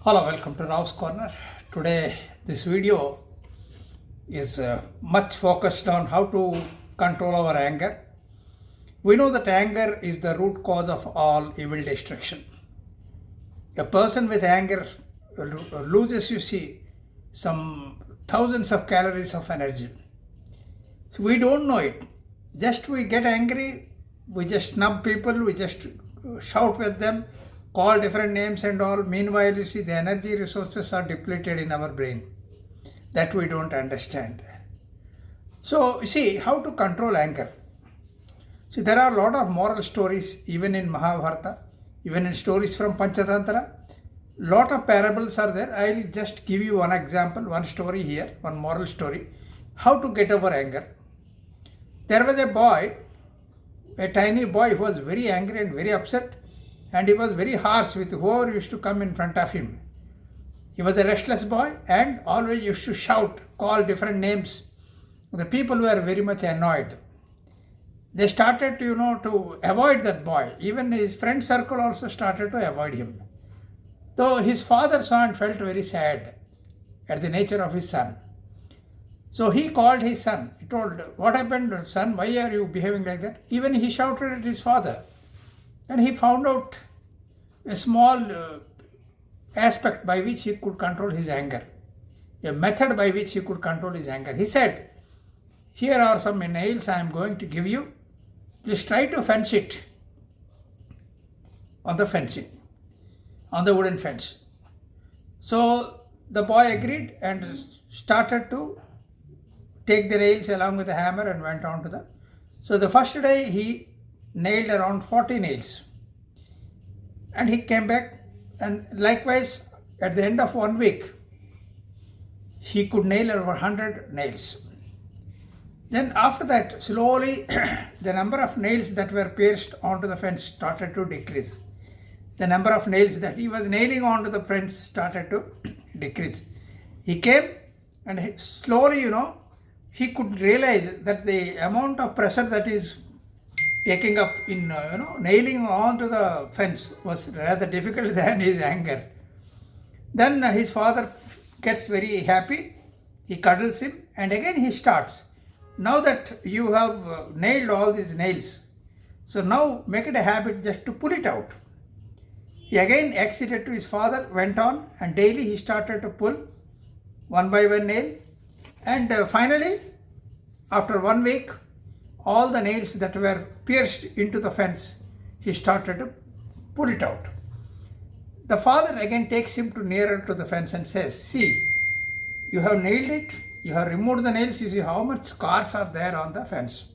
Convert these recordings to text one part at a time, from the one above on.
Hello, welcome to Rao's Corner. Today, this video is much focused on how to control our anger. We know that anger is the root cause of all evil destruction. A person with anger loses, you see, some thousands of calories of energy. So we don't know it. Just we get angry, we just snub people, we just shout with them, call different names and all. Meanwhile, you see, the energy resources are depleted in our brain. That we don't understand. So, you see, how to control anger. See, there are a lot of moral stories, even in Mahabharata, even in stories from Panchatantra. Lot of parables are there. I'll just give you one example, one story here, one moral story. How to get over anger. There was a boy, a tiny boy who was very angry and very upset, and he was very harsh with whoever used to come in front of him. He was a restless boy and always used to shout, call different names. The people were very much annoyed. They started to avoid that boy. Even his friend circle also started to avoid him. Though his father saw and felt very sad at the nature of his son. So he called his son. He told, "What happened, son? Why are you behaving like that?" Even he shouted at his father. And he found out a small aspect by which he could control his anger, a method by which he could control his anger. He said, "Here are some nails I am going to give you. Please try to fence it on the fencing, on the wooden fence." So the boy agreed and started to take the nails along with the hammer and went on to the. So the first day he nailed around 40 nails. And he came back, and likewise at the end of 1 week, he could nail over 100 nails. Then after that, slowly the number of nails that were pierced onto the fence started to decrease. The number of nails that he was nailing onto the fence started to decrease. He came and slowly, he could realize that the amount of pressure that is taking up in nailing onto the fence was rather difficult than his anger. Then his father gets very happy. He cuddles him and again he starts. Now that you have nailed all these nails, so now make it a habit just to pull it out. He again acceded to his father, went on, and daily he started to pull one by one nail. And finally, after 1 week, all the nails that were pierced into the fence, he started to pull it out. The father again takes him to nearer to the fence and says, "See, you have nailed it, you have removed the nails, you see how much scars are there on the fence."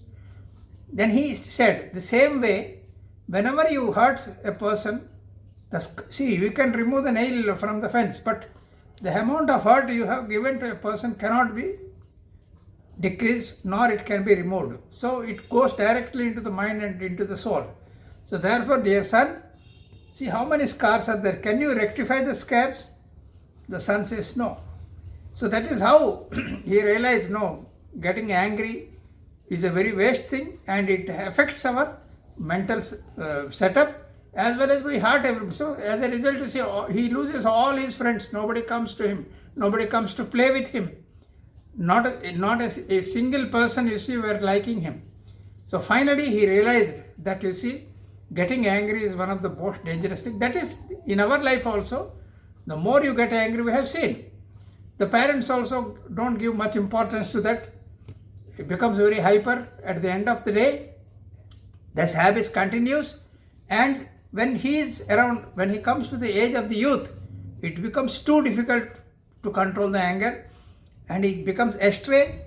Then he said, the same way, whenever you hurt a person, see, you can remove the nail from the fence, but the amount of hurt you have given to a person cannot be decreased, nor it can be removed. So it goes directly into the mind and into the soul. So therefore, dear son, see how many scars are there. Can you rectify the scars? The son says no. So that is how he realized, no, getting angry is a very waste thing and it affects our mental setup as well as we hurt everyone. So as a result, you see, he loses all his friends. Nobody comes to him. Nobody comes to play with him. Not a single person, you see, were liking him. So finally he realized that, you see, getting angry is one of the most dangerous things. That is in our life also. The more you get angry, we have seen. The parents also don't give much importance to that. It becomes very hyper at the end of the day. This habit continues, and when he is around, when he comes to the age of the youth, it becomes too difficult to control the anger. And he becomes astray.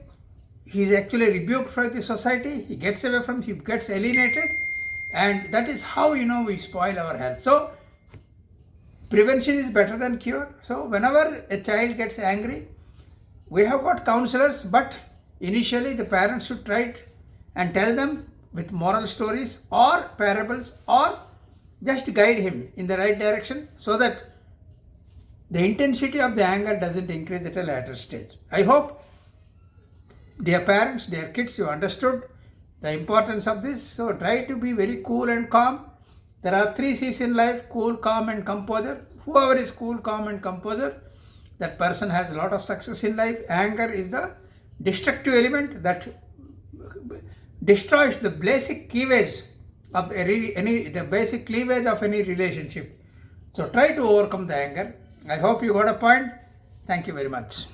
He is actually rebuked from the society. He gets away from, he gets alienated. And that is how, we spoil our health. So, prevention is better than cure. So, whenever a child gets angry, we have got counselors, but initially the parents should try it and tell them with moral stories or parables or just guide him in the right direction so that the intensity of the anger doesn't increase at a later stage. I hope, dear parents, dear kids, you understood the importance of this. So try to be very cool and calm. There are 3 C's in life: cool, calm and composure. whoever is cool, calm and composure, that person has a lot of success in life. Anger is the destructive element that destroys the basic cleavage of the basic cleavage of any relationship. So try to overcome the anger. I hope you got a point. Thank you very much.